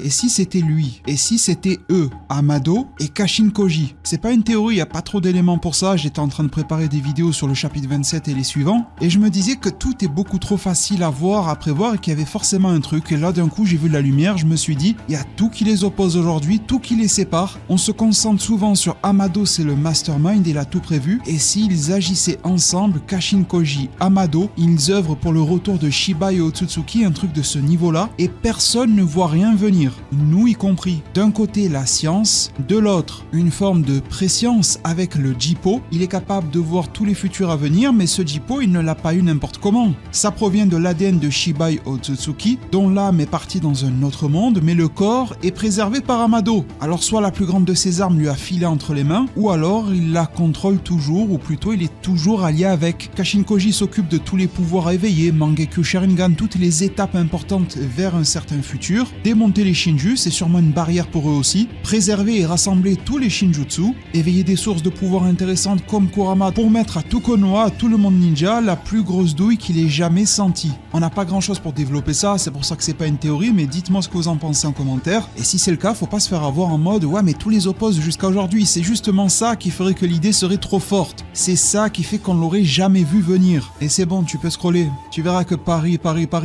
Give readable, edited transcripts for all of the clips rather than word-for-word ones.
Et si c'était lui? Et si c'était eux? Amado et Kashin Koji? C'est pas une théorie, y a pas trop d'éléments pour ça, j'étais en train de préparer des vidéos sur le chapitre 27 et les suivants, et je me disais que tout est beaucoup trop facile à voir, à prévoir, et qu'il y avait forcément un truc, et là d'un coup j'ai vu de la lumière, je me suis dit, il y a tout qui les oppose aujourd'hui, tout qui les sépare, on se concentre souvent sur Amado, c'est le mastermind, il a tout prévu, et s'ils agissaient ensemble, Kashin Koji, Amado, ils œuvrent pour le retour de Shiba et Otsutsuki, un truc de ce niveau-là, et personne ne voit rien venir. Nous y compris. D'un côté la science, de l'autre une forme de préscience avec le Jippo. Il est capable de voir tous les futurs à venir, mais ce Jippo il ne l'a pas eu n'importe comment. Ça provient de l'ADN de Shibai Otsutsuki, dont l'âme est partie dans un autre monde, mais le corps est préservé par Amado. Alors soit la plus grande de ses armes lui a filé entre les mains, ou alors il la contrôle toujours, ou plutôt il est toujours allié avec. Kashin Koji s'occupe de tous les pouvoirs éveillés, Mangekyou Sharingan, toutes les étapes importantes vers un certain futur, démonter les Shinju, c'est sûrement une barrière pour eux aussi, préserver et rassembler tous les Shinjutsu, éveiller des sources de pouvoir intéressantes comme Kurama pour mettre à tout Konoha, à tout le monde ninja, la plus grosse douille qu'il ait jamais sentie. On n'a pas grand chose pour développer ça, c'est pour ça que c'est pas une théorie, mais dites-moi ce que vous en pensez en commentaire, et si c'est le cas, faut pas se faire avoir en mode ouais mais tous les opposent jusqu'à aujourd'hui, c'est justement ça qui ferait que l'idée serait trop forte, c'est ça qui fait qu'on l'aurait jamais vu venir. Et c'est bon, tu peux scroller, tu verras que Paris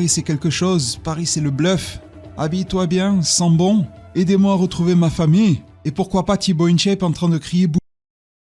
c'est quelque chose, Paris c'est le bluff. Habille-toi bien, sens bon, aidez-moi à retrouver ma famille, et pourquoi pas Thibaut InShape en train de crier